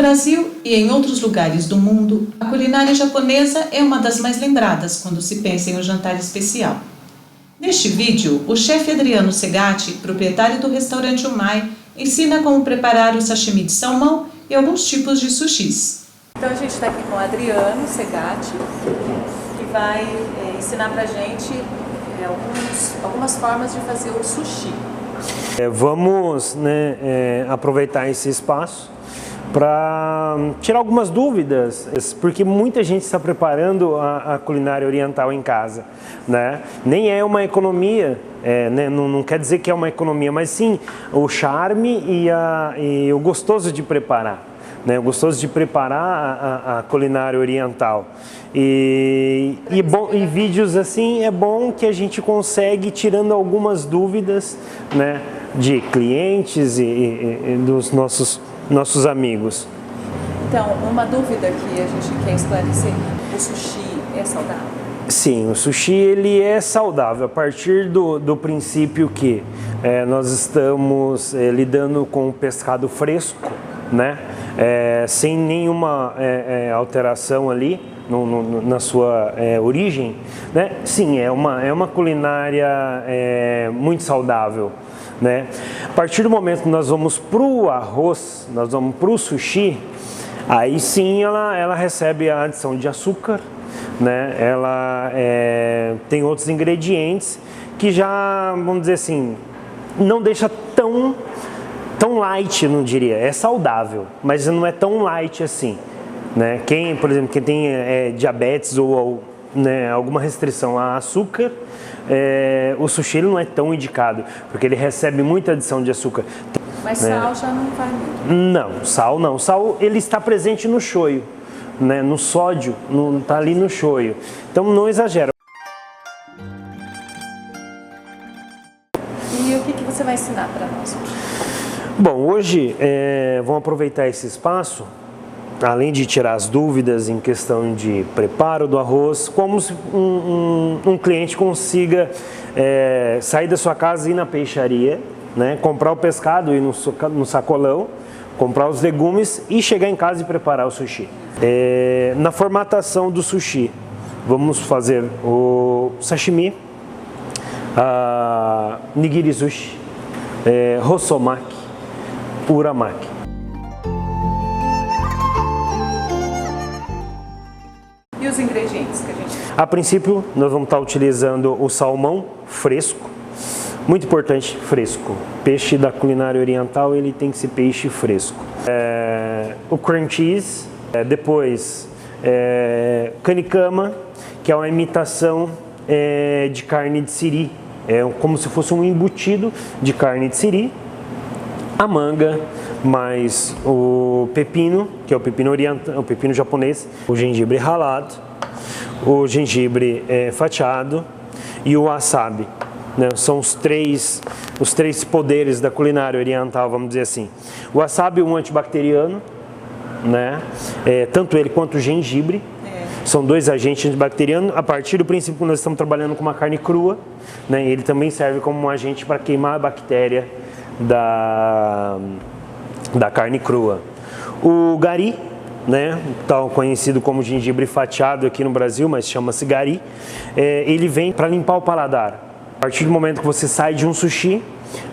Brasil e em outros lugares do mundo, a culinária japonesa é uma das mais lembradas quando se pensa em um jantar especial. Neste vídeo, o chefe Adriano Segatti, proprietário do restaurante Umai, ensina como preparar o sashimi de salmão e alguns tipos de sushis. Então a gente está aqui com o Adriano Segatti, que vai ensinar pra gente algumas formas de fazer o sushi. Vamos aproveitar esse espaço para tirar algumas dúvidas, porque muita gente está preparando a culinária oriental em casa, né? Nem é uma economia, não quer dizer que é uma economia, mas sim o charme e o gostoso de preparar. O gostoso de preparar a culinária oriental. E vídeos assim é bom que a gente consegue tirando algumas dúvidas, né, de clientes e dos nossos amigos. Então, uma dúvida que a gente quer esclarecer: o sushi é saudável? Sim, o sushi ele é saudável a partir do princípio que nós estamos lidando com pescado fresco, né? Sem nenhuma alteração ali na sua origem, né? Sim, é uma culinária muito saudável, né? A partir do momento que nós vamos para o arroz, nós vamos para o sushi, aí sim ela recebe a adição de açúcar, né? Ela tem outros ingredientes que já, vamos dizer assim, não deixa tão light, não diria, é saudável, mas não é tão light assim, né? Por exemplo, quem tem diabetes ou né, alguma restrição a açúcar, o sushi ele não é tão indicado, porque ele recebe muita adição de açúcar. Mas sal já não vai muito? Não, sal não. Sal ele está presente no shoyu, né? No sódio, está ali no shoyu. Então não exagera. E o que você vai ensinar para nós? Bom, hoje vamos aproveitar esse espaço, além de tirar as dúvidas em questão de preparo do arroz, como se um cliente consiga sair da sua casa e ir na peixaria, né, comprar o pescado, ir no sacolão, comprar os legumes e chegar em casa e preparar o sushi. Na formatação do sushi, vamos fazer o sashimi, nigiri sushi, hosomaki, uramaki. E os ingredientes que a gente... A princípio, nós vamos estar utilizando o salmão fresco, muito importante, fresco. Peixe da culinária oriental, ele tem que ser peixe fresco. O cream cheese, depois kanikama, que é uma imitação de carne de siri, como se fosse um embutido de carne de siri. A manga, mais o pepino, que é o pepino oriental, o pepino japonês, o gengibre ralado, o gengibre fatiado e o wasabi, né? São os três poderes da culinária oriental, vamos dizer assim. O wasabi é um antibacteriano, né? Tanto ele quanto o gengibre. São dois agentes antibacterianos. A partir do princípio que nós estamos trabalhando com uma carne crua, né? Ele também serve como um agente para queimar a bactéria da carne crua. O gari, né, tal conhecido como gengibre fatiado aqui no Brasil, mas chama-se gari, ele vem para limpar o paladar. A partir do momento que você sai de um sushi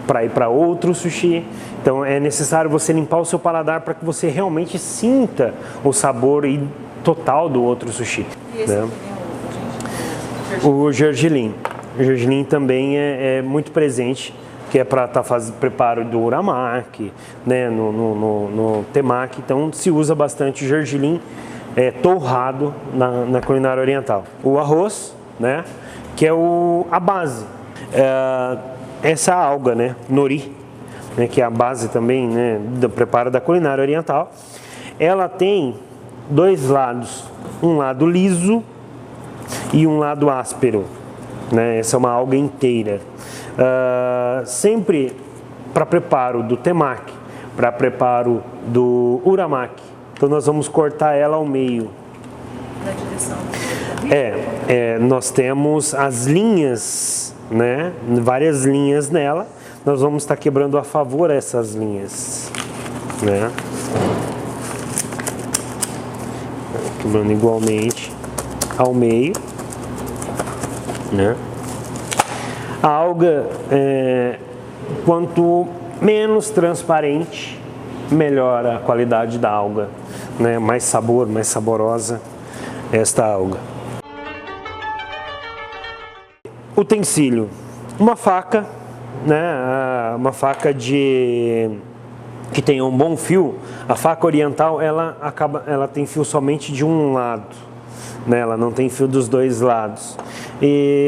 para ir para outro sushi, então é necessário você limpar o seu paladar para que você realmente sinta o sabor total do outro sushi. E esse, né? O gergelim. O gergelim também é muito presente, que é para estar fazendo preparo do uramaki, né, no temaki. Então se usa bastante o gergelim torrado na culinária oriental. O arroz, né, que é a base. Essa alga, né, nori, né, que é a base também, né, do preparo da culinária oriental. Ela tem dois lados, um lado liso e um lado áspero, né? Essa é uma alga inteira. Sempre para preparo do temaki, para preparo do uramaki. Então nós vamos cortar ela ao meio. Na direção. Nós temos as linhas, né? Várias linhas nela. Nós vamos estar quebrando a favor essas linhas, né? quebrando igualmente ao meio, né? A alga, quanto menos transparente, melhor a qualidade da alga, né? Mais sabor, mais saborosa esta alga. Utensílio: uma faca, né? Uma faca que tenha um bom fio. A faca oriental ela tem fio somente de um lado, né? Ela não tem fio dos dois lados.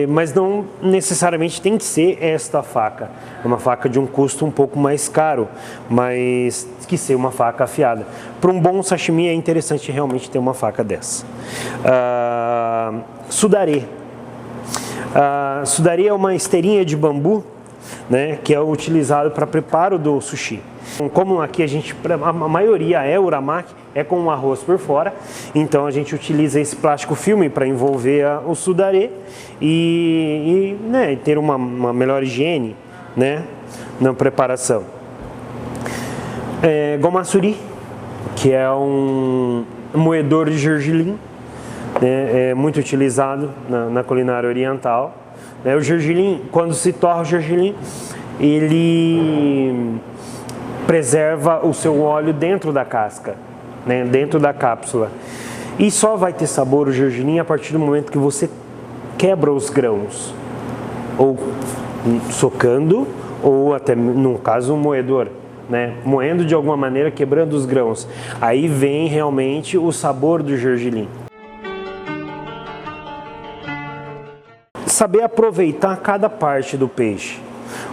Mas não necessariamente tem que ser esta faca. É uma faca de um custo um pouco mais caro, mas que ser uma faca afiada. Para um bom sashimi é interessante realmente ter uma faca dessa. Sudare. Sudare é uma esteirinha de bambu, né, que é utilizado para preparo do sushi. Como aqui a maioria é uramaki, é com um arroz por fora, então a gente utiliza esse plástico filme para envolver o sudare e né, ter uma melhor higiene, né, na preparação. Gomasuri, que é um moedor de gergelim, né, é muito utilizado na culinária oriental. O gergelim, quando se torra o gergelim, ele preserva o seu óleo dentro da casca, né, dentro da cápsula. E só vai ter sabor o gergelim a partir do momento que você quebra os grãos, ou socando, ou até, no caso, um moedor, né, moendo de alguma maneira, quebrando os grãos. Aí vem realmente o sabor do gergelim. Saber aproveitar cada parte do peixe.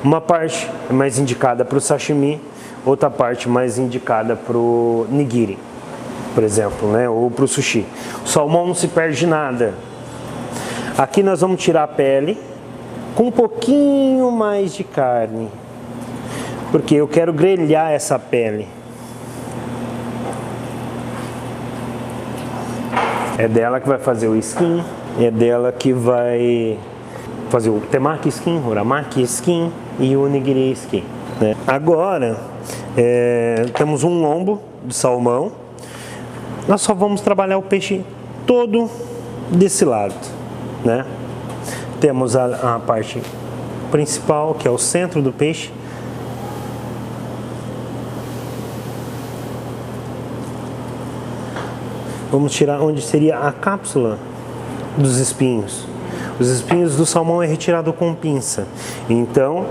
Uma parte é mais indicada para o sashimi, outra parte mais indicada para o nigiri, por exemplo, né? Ou para o sushi. O salmão não se perde nada. Aqui nós vamos tirar a pele com um pouquinho mais de carne, porque eu quero grelhar essa pele. É dela que vai fazer o skin, é dela que vai fazer o temaki skin, o uramaki skin e o nigiri skin, né? Agora, temos um lombo de salmão. Nós só vamos trabalhar o peixe todo desse lado, né? Temos a parte principal, que é o centro do peixe. Vamos tirar onde seria a cápsula dos espinhos. Os espinhos do salmão é retirado com pinça. Então,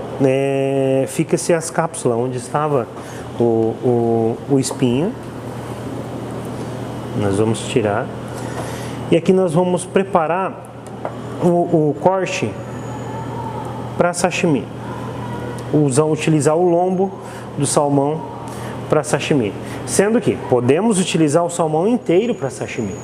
fica-se as cápsulas onde estava o espinho. Nós vamos tirar. E aqui nós vamos preparar o corte para sashimi. Utilizar o lombo do salmão para sashimi. Sendo que podemos utilizar o salmão inteiro para sashimi.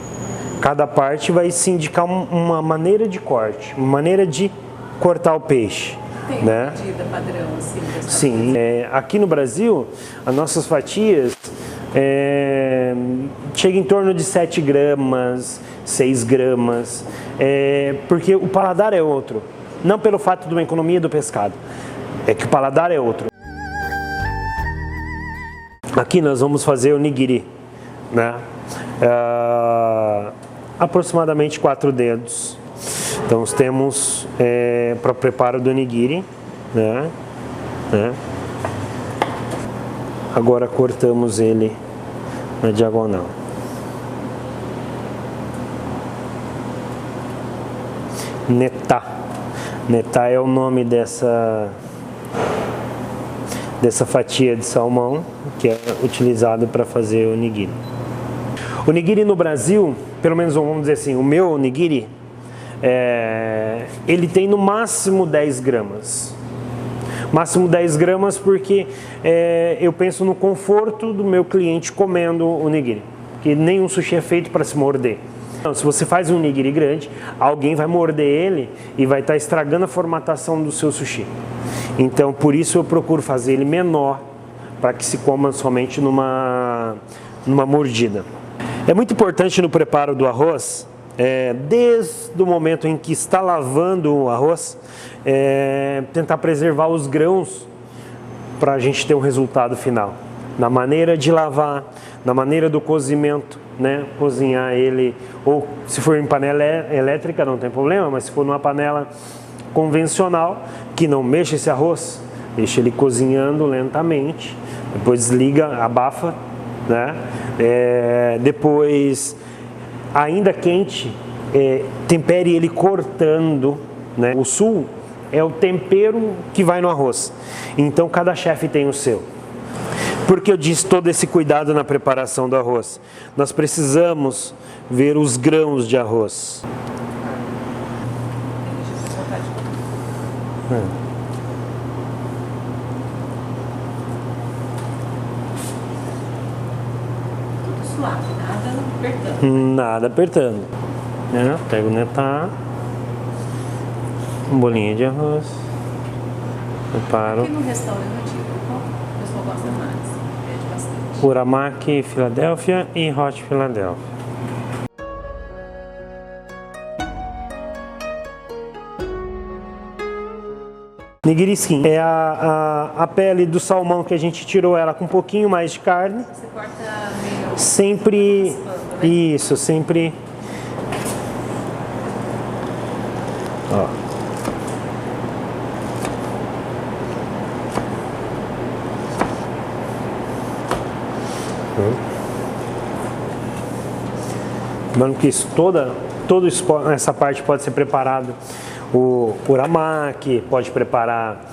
Cada parte vai se indicar uma maneira de corte, uma maneira de cortar o peixe. Tem né? uma medida padrão, assim? Sim. Aqui no Brasil, as nossas fatias chegam em torno de 7 gramas, 6 gramas, porque o paladar é outro. Não pelo fato de uma economia do pescado, é que o paladar é outro. Aqui nós vamos fazer o nigiri, né? Aproximadamente 4 dedos. Então nós temos para o preparo do nigiri, né? Agora cortamos ele na diagonal. Netá. Netá é o nome dessa fatia de salmão que é utilizado para fazer o nigiri. O nigiri no Brasil, pelo menos vamos dizer assim, o meu nigiri, ele tem no máximo 10 gramas. Máximo 10 gramas porque eu penso no conforto do meu cliente comendo o nigiri. Porque nenhum sushi é feito para se morder. Então, se você faz um nigiri grande, alguém vai morder ele e vai estar estragando a formatação do seu sushi. Então, por isso eu procuro fazer ele menor, para que se coma somente numa mordida. É muito importante no preparo do arroz, desde o momento em que está lavando o arroz, tentar preservar os grãos para a gente ter um resultado final. Na maneira de lavar, na maneira do cozimento, né, cozinhar ele, ou se for em panela elétrica não tem problema, mas se for numa panela convencional, que não mexa esse arroz, deixa ele cozinhando lentamente, depois desliga, abafa, né? Depois, ainda quente, tempere ele cortando, né? O sul é o tempero que vai no arroz, então cada chefe tem o seu. Por que eu disse todo esse cuidado na preparação do arroz? Nós precisamos ver os grãos de arroz. Tudo suave, nada apertando. Nada apertando. Pega o netá, um bolinho de arroz, preparo. Aqui no restaurante, qual o pessoal gosta mais? Pede bastante. Uramaki Filadélfia e Hot Filadélfia. Nigiri skin é a pele do salmão que a gente tirou ela com um pouquinho mais de carne. Você corta meio... Sempre, raspando, né? isso, sempre. Ó. Lembrando que isso, todo essa parte pode ser preparado. O uramaki, pode preparar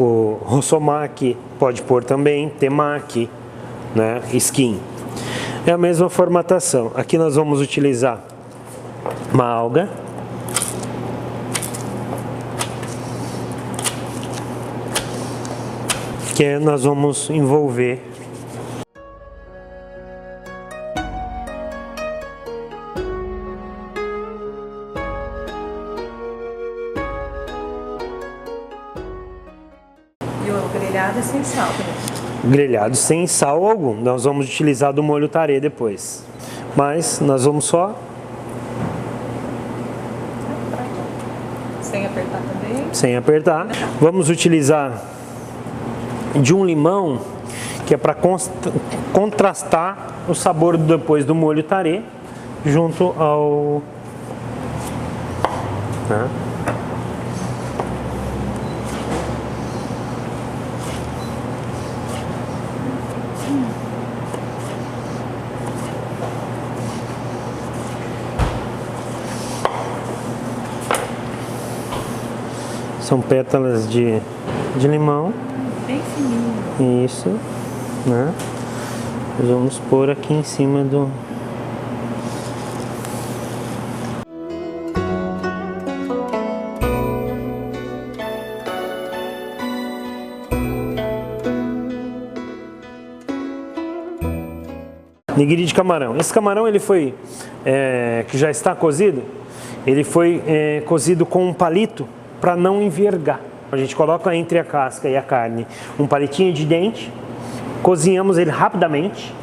o rossomaki, pode pôr também temaki, né? Skin. É a mesma formatação. Aqui nós vamos utilizar uma alga. Que nós vamos envolver. E o grelhado é sem sal também. Grelhado sem sal algum. Nós vamos utilizar do molho tarê depois. Mas nós vamos só... Sem apertar também. Sem apertar. Vamos utilizar de um limão, que é para contrastar o sabor depois do molho tarê junto ao... né? São pétalas de limão. Bem fininho. Isso, né? Nós vamos pôr aqui em cima do... Nigiri de camarão. Esse camarão ele foi, que já está cozido, ele foi cozido com um palito para não envergar. A gente coloca entre a casca e a carne um palitinho de dente, cozinhamos ele rapidamente,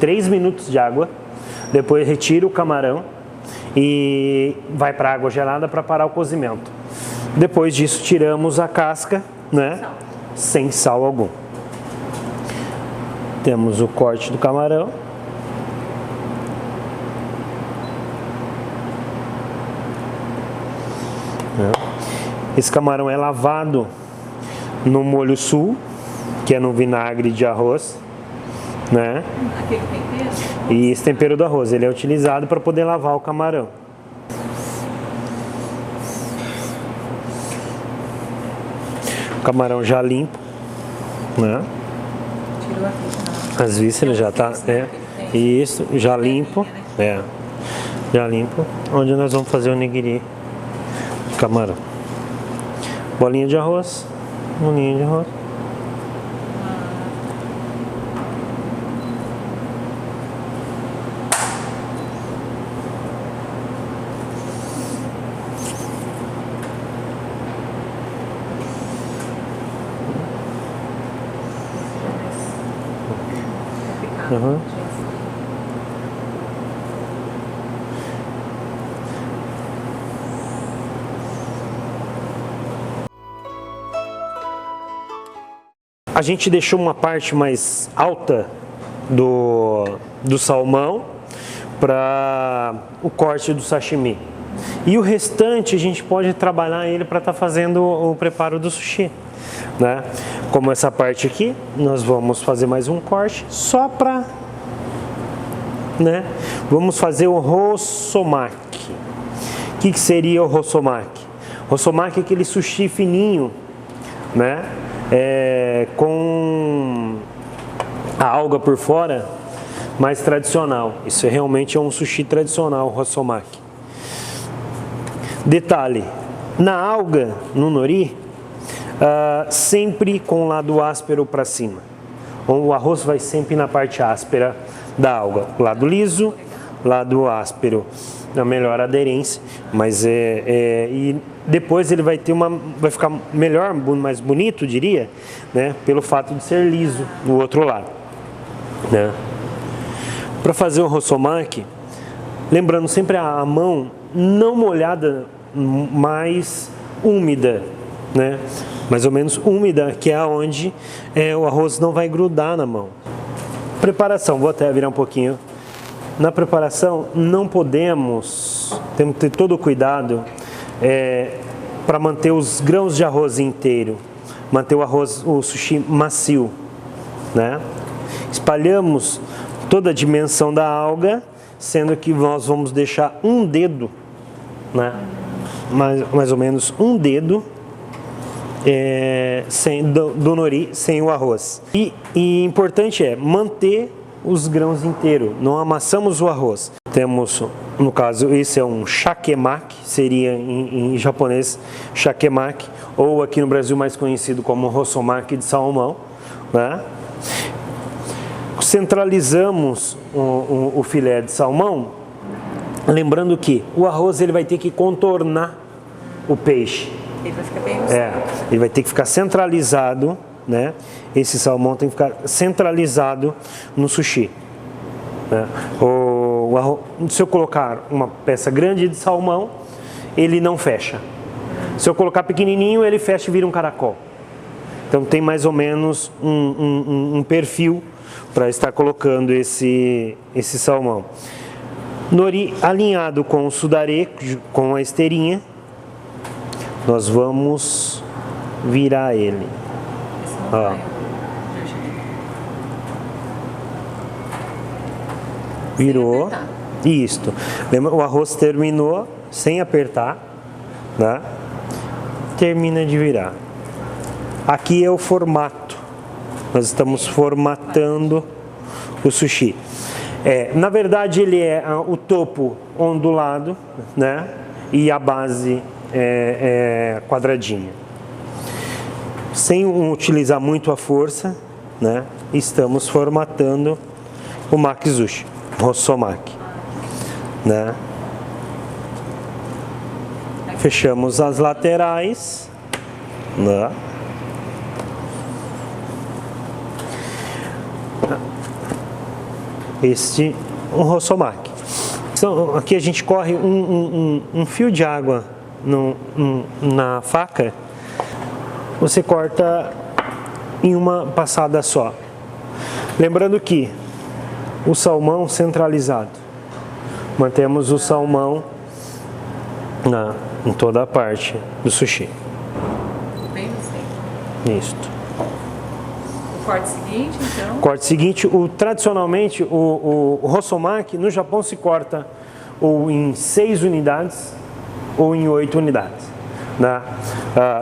3 minutos de água, depois retira o camarão e vai para a água gelada para parar o cozimento. Depois disso tiramos a casca, né, sem sal algum. Temos o corte do camarão. Esse camarão é lavado no molho sul, que é no vinagre de arroz, né? Aquele tempero? E esse tempero do arroz, ele é utilizado para poder lavar o camarão. O camarão já limpo, né? Tirou a ficha. As vísceras já tá, isso, já limpo, já limpo. Onde nós vamos fazer o nigiri de camarão. Bolinha de arroz, bolinha de arroz. Uhum. A gente deixou uma parte mais alta do salmão para o corte do sashimi. E o restante a gente pode trabalhar ele para estar fazendo o preparo do sushi, né? Como essa parte aqui, nós vamos fazer mais um corte só para, né? Vamos fazer o rossomaki. O que seria o rossomaki? Rossomaki é aquele sushi fininho, né? Com a alga por fora, mais tradicional. Isso realmente é um sushi tradicional, o rossomaki. Detalhe, na alga, no nori, sempre com o lado áspero para cima. O arroz vai sempre na parte áspera da alga. Lado liso, lado áspero. A melhor aderência, mas e depois ele vai ficar melhor, mais bonito, diria, né? Pelo fato de ser liso do outro lado, né? Para fazer o rossomaki, lembrando sempre a mão não molhada, mais úmida, né? Mais ou menos úmida, que é onde o arroz não vai grudar na mão. Preparação, vou até virar um pouquinho. Na preparação, não temos que ter todo o cuidado para manter os grãos de arroz inteiro, manter o sushi macio, né? Espalhamos toda a dimensão da alga, sendo que nós vamos deixar um dedo, né? Mais ou menos um dedo do nori sem o arroz. E importante manter os grãos inteiros, não amassamos o arroz. Temos, no caso, esse é um shakemaki, seria em japonês shakemaki, ou aqui no Brasil mais conhecido como rossomaki de salmão, né? Centralizamos o filé de salmão, lembrando que o arroz ele vai ter que contornar o peixe. Ele vai ficar bem ele vai ter que ficar centralizado, né? Esse salmão tem que ficar centralizado no sushi, né? Se eu colocar uma peça grande de salmão, ele não fecha. Se eu colocar pequenininho, ele fecha e vira um caracol. Então tem mais ou menos um perfil para estar colocando esse salmão. Nori alinhado com o sudare, com a esteirinha, nós vamos virar ele. Ó. Virou. Isto. Lembra, o arroz terminou sem apertar, né? Termina de virar. Aqui é o formato. Nós estamos formatando o sushi. Na verdade, ele é o topo ondulado, né? E a base quadradinha. Sem utilizar muito a força, né? Estamos formatando o makizushi, rossomaki, né? Fechamos as laterais, né? Um rossomaki. Então, aqui a gente corre um fio de água na faca. Você corta em uma passada só. Lembrando que o salmão centralizado. Mantemos o salmão em toda a parte do sushi. Bem no centro. Isto. O corte seguinte, então? Corte seguinte, tradicionalmente o rossomaki no Japão se corta ou em 6 unidades ou em 8 unidades. Né?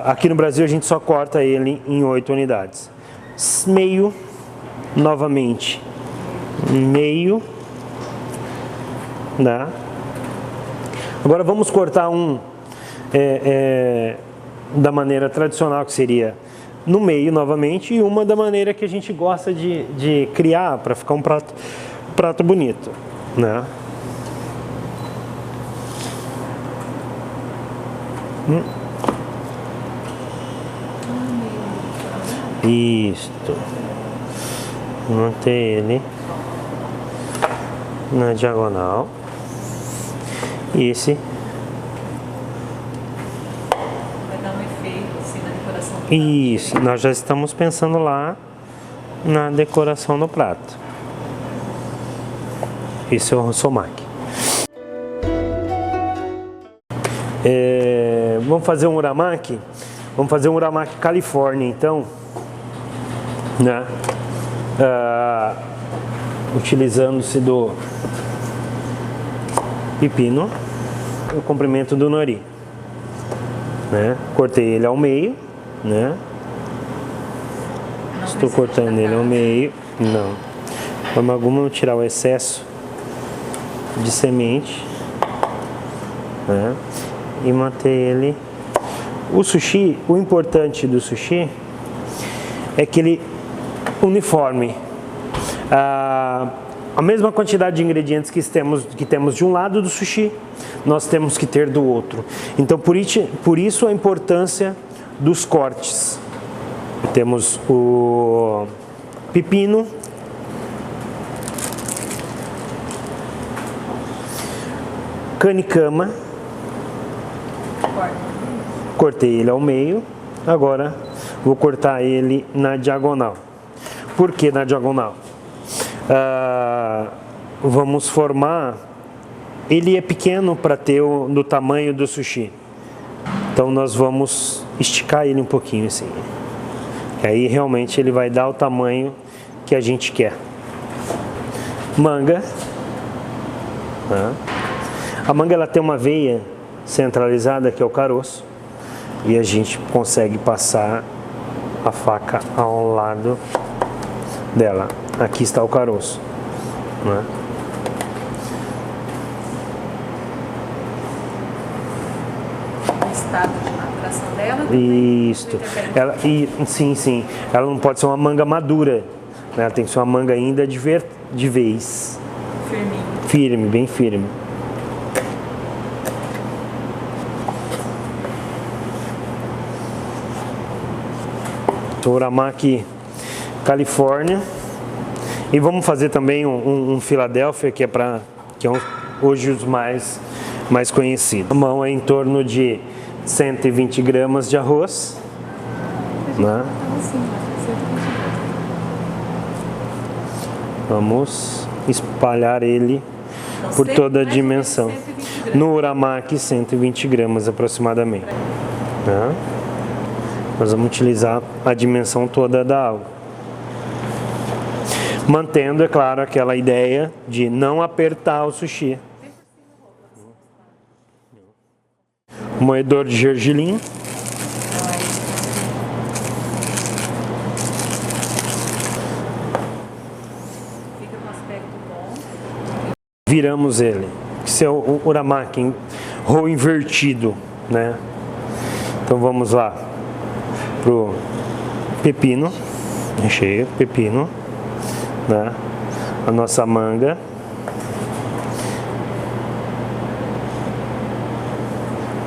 Aqui no Brasil a gente só corta ele em 8 unidades. Meio, novamente, meio, né? Agora vamos cortar da maneira tradicional, que seria no meio novamente, e uma da maneira que a gente gosta de criar para ficar um prato bonito, né? Isto. Manter ele na diagonal. Esse. Vai dar um efeito assim na decoração do prato. Isso, nós já estamos pensando lá na decoração do prato. Esse é o somaki. Vamos fazer um uramaki? Vamos fazer um uramaki Califórnia, então, né? Utilizando-se do pepino, o comprimento do nori, né? Cortei ele ao meio, né? Estou cortando ele ao meio, não. De forma alguma, vou tirar o excesso de semente, né? E manter ele. O sushi, o importante do sushi é que ele uniforme. A mesma quantidade de ingredientes que temos de um lado do sushi, nós temos que ter do outro. Então, por isso a importância dos cortes. Temos o pepino, kanikama, cortei ele ao meio, agora vou cortar ele na diagonal. Por que na diagonal? Vamos formar, ele é pequeno para ter do tamanho do sushi, então nós vamos esticar ele um pouquinho assim, aí realmente ele vai dar o tamanho que a gente quer. Manga, né? A manga ela tem uma veia centralizada que é o caroço e a gente consegue passar a faca ao lado dela. Aqui está o caroço, né? O estado de maturação dela? Isto. Sim. Ela não pode ser uma manga madura, né? Ela tem que ser uma manga ainda de vez. Firminho. Firme, bem firme. Uramaki Califórnia. E vamos fazer também um Philadelphia, que é hoje os mais conhecidos. A mão é em torno de 120 gramas de arroz, né? Vamos espalhar ele por toda a dimensão. No uramaki, 120 gramas aproximadamente, né? Nós vamos utilizar a dimensão toda da água. Mantendo, é claro, aquela ideia de não apertar o sushi. Moedor de gergelim. Fica com aspecto bom. Viramos ele. Esse é o uramaki, roll invertido, né? Então vamos lá pro pepino, recheio, pepino, né? A nossa manga,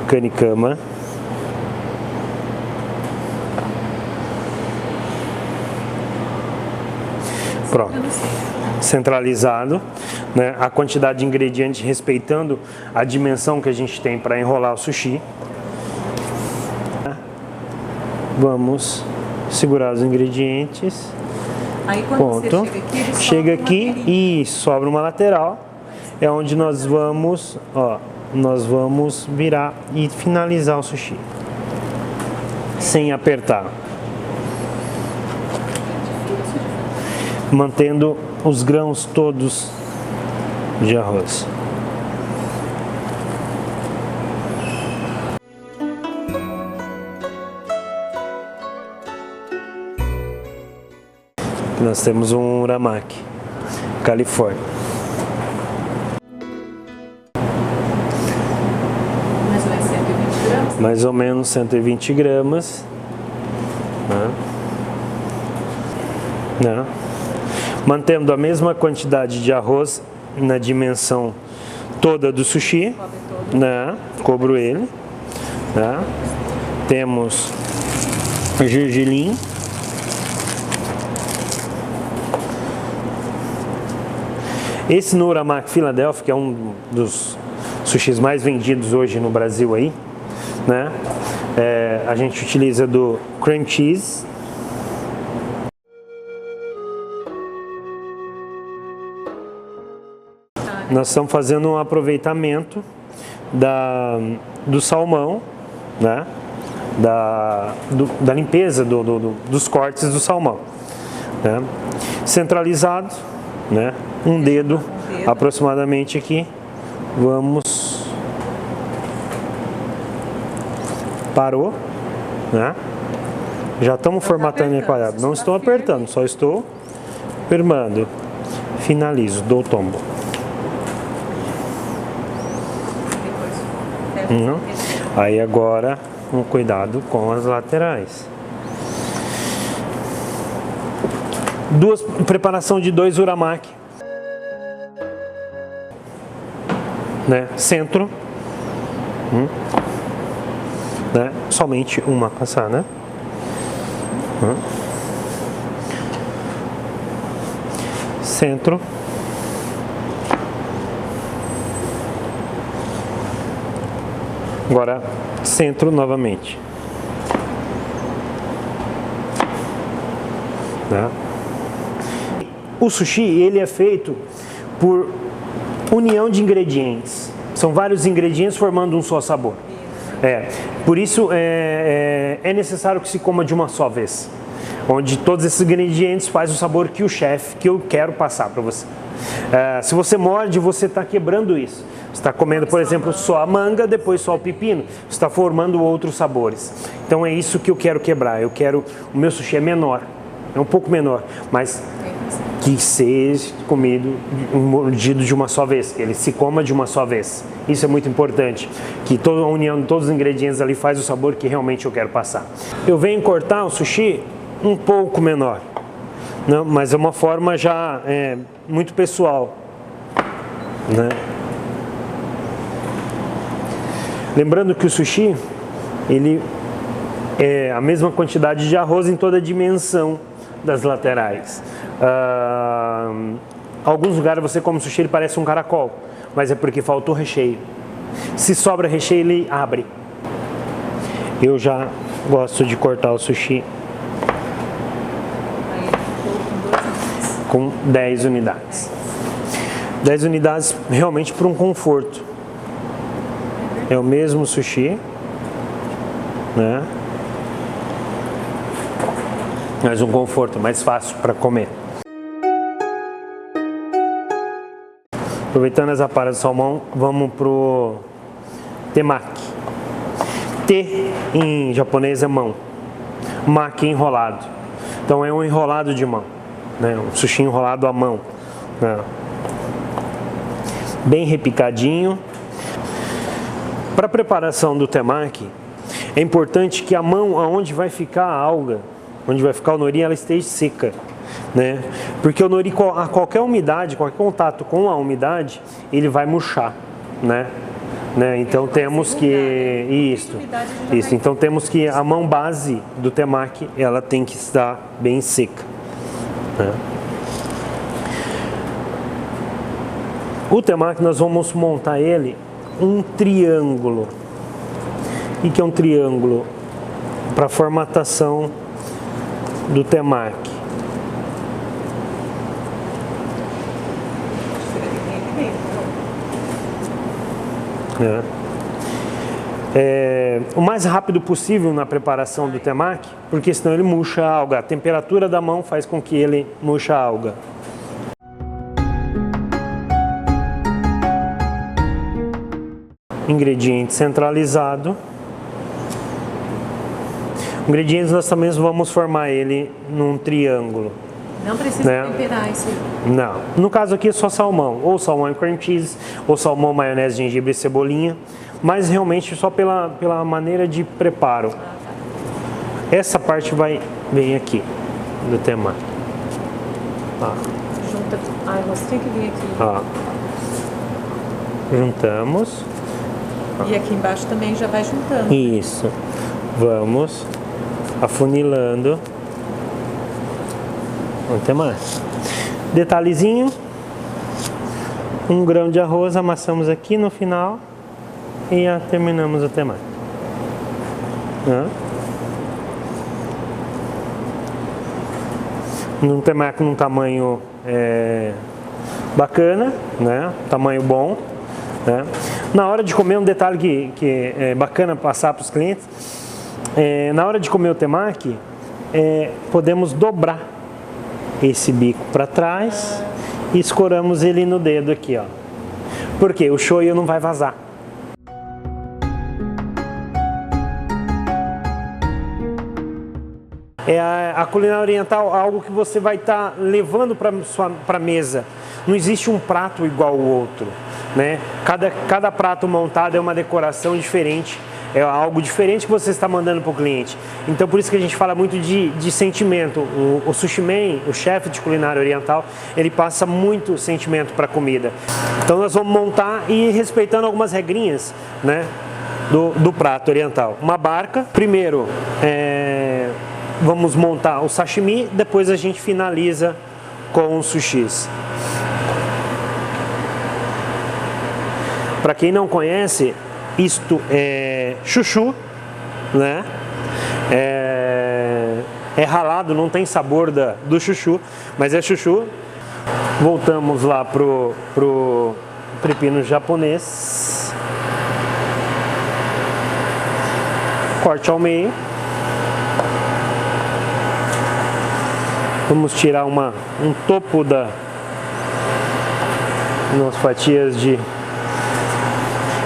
kanikama, pronto, centralizado, né? A quantidade de ingredientes respeitando a dimensão que a gente tem para enrolar o sushi. Vamos segurar os ingredientes. Aí quando Ponto. Você chega aqui e sobra uma lateral. É onde nós vamos, nós vamos virar e finalizar o sushi. Sem apertar. Mantendo os grãos todos de arroz. Nós temos um uramaki Califórnia. Mais ou menos 120 gramas. Né? Mantendo a mesma quantidade de arroz na dimensão toda do sushi. Né? Cobro ele. Né? Temos gergelim. Esse no uramaki Philadelphia, que é um dos sushis mais vendidos hoje no Brasil aí, né? A gente utiliza do cream cheese. nós estamos fazendo um aproveitamento do salmão, né? Da limpeza dos cortes do salmão, né? Centralizado, né? Um dedo aproximadamente aqui. Vamos, parou, né? Já estamos formatando em quadrado. Não estou apertando, só estou firmando. Finalizo, dou o tombo. Aí agora, um cuidado com as laterais. Preparação de 2 uramaki, né? Centro, né? Somente uma passada, centro, agora centro novamente, né? O sushi, ele é feito por união de ingredientes. São vários ingredientes formando um só sabor. Por isso é necessário que se coma de uma só vez, onde todos esses ingredientes fazem o sabor que o chefe, que eu quero passar para você. Se você morde, você está quebrando isso. Você está comendo, por exemplo, só a manga, depois só o pepino. Você está formando outros sabores. Então é isso que eu quero quebrar. O meu sushi é menor, é um pouco menor, mas que seja comido, mordido de uma só vez, que ele se coma de uma só vez. Isso é muito importante, que toda a união de todos os ingredientes ali faz o sabor que realmente eu quero passar. Eu venho cortar o sushi um pouco menor, não, mas é uma forma já muito pessoal, né? Lembrando que o sushi, ele é a mesma quantidade de arroz em toda a dimensão das laterais. Alguns lugares você come sushi, ele parece um caracol, mas é porque faltou recheio. Se sobra recheio, ele abre. Eu já gosto de cortar o sushi com 10 unidades. 10 unidades realmente por um conforto. É o mesmo sushi, né? Mas um conforto, mais fácil para comer. Aproveitando as aparas do salmão, vamos pro temaki. Te em japonês é mão, maki enrolado. Então é um enrolado de mão, né? Um sushi enrolado à mão, né? Bem repicadinho. Para a preparação do temaki, é importante que a mão aonde vai ficar a alga, onde vai ficar o nori, ela esteja seca, né? Porque o nori, a qualquer umidade, qualquer contato com a umidade, ele vai murchar, né? Então temos que isso. Então temos que a mão base do temaki, ela tem que estar bem seca, né? O temaki nós vamos montar ele um triângulo. O que é um triângulo? Para formatação do temaki. O mais rápido possível na preparação do temaki, porque senão ele murcha a alga. A temperatura da mão faz com que ele murcha a alga. Ingrediente centralizado. Ingredientes nós também vamos formar ele num triângulo. Não precisa temperar isso aí. Não. No caso aqui é só salmão. Ou salmão e cream cheese, ou salmão, maionese, gengibre e cebolinha. Mas realmente só pela maneira de preparo. Essa parte vem aqui do temaki. Junta. Você tem que vir aqui. Juntamos. E aqui embaixo também já vai juntando. Isso. Vamos afunilando. Vamos ter mais. Detalhezinho. 1 grão de arroz, amassamos aqui no final e já terminamos o temaki. Num temaki num tamanho bacana, né? Tamanho bom, né? Na hora de comer, um detalhe que é bacana passar para os clientes, na hora de comer o temaki, podemos dobrar esse bico para trás e escoramos ele no dedo aqui, ó. Porque o shoyu não vai vazar. A culinária oriental, algo que você vai estar levando para a mesa. Não existe um prato igual ao outro, né? Cada prato montado é uma decoração diferente, é algo diferente que você está mandando para o cliente. Então, por isso que a gente fala muito de sentimento. O Sushi Man, o chefe de culinária oriental, ele passa muito sentimento para a comida. Então, nós vamos montar e respeitando algumas regrinhas, né, do prato oriental. Uma barca, primeiro, vamos montar o sashimi, depois a gente finaliza com os sushis. Para quem não conhece, isto é chuchu, né? É ralado, não tem sabor do chuchu, mas é chuchu. Voltamos lá pro pepino japonês. Corte ao meio. Vamos tirar um topo das fatias de...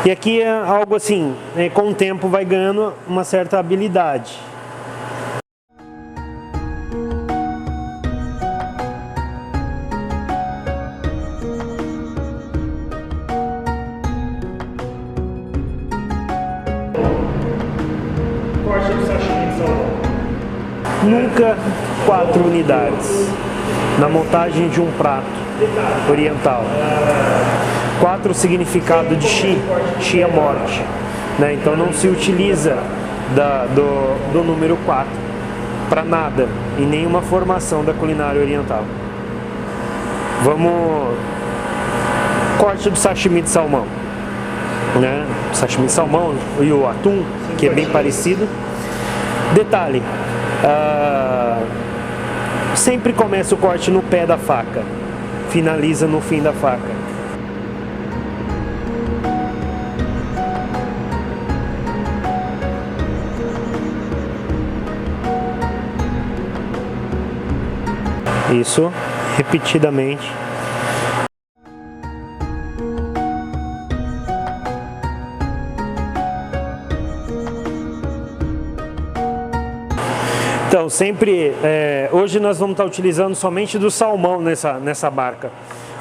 E aqui é algo assim, com o tempo vai ganhando uma certa habilidade. Corte do sashimi de salmão. Nunca 4 unidades na montagem de um prato oriental. 4 significado de chi é morte, né? Então não se utiliza do número 4 para nada, em nenhuma formação da culinária oriental. Vamos... Corte do sashimi de salmão, né? O sashimi de salmão e o atum, que é bem parecido. Detalhe, sempre começa o corte no pé da faca, finaliza no fim da faca. Isso, repetidamente. Então, sempre, hoje nós vamos estar utilizando somente do salmão nessa barca.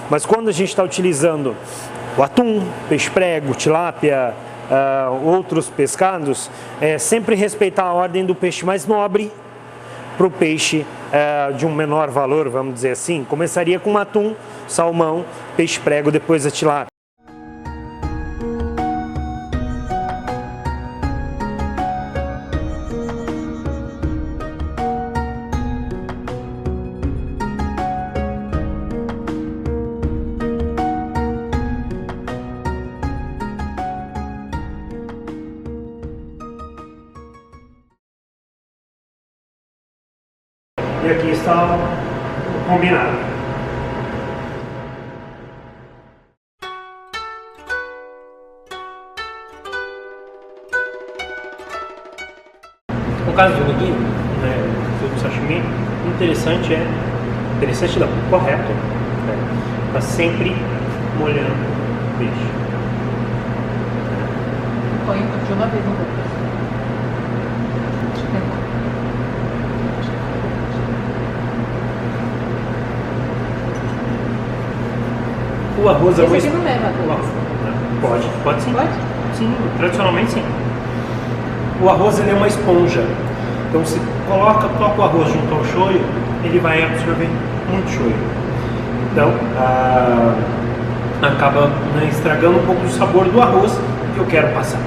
Mas quando a gente está utilizando o atum, peixe prego, tilápia, outros pescados, sempre respeitar a ordem do peixe mais nobre para o peixe de um menor valor, vamos dizer assim. Começaria com atum, salmão, peixe prego, depois a tilápia. E aqui está o combinado. No caso do nigiri, do sashimi, interessante não, correto, tá sempre molhando o peixe. Põe de uma vez no rosto. O arroz Esse aqui não leva arroz. Pode sim. Pode? Sim, tradicionalmente sim. O arroz ele é uma esponja. Então se toca o arroz junto ao shoyu, ele vai absorver muito shoyu. Então acaba estragando um pouco do sabor do arroz que eu quero passar.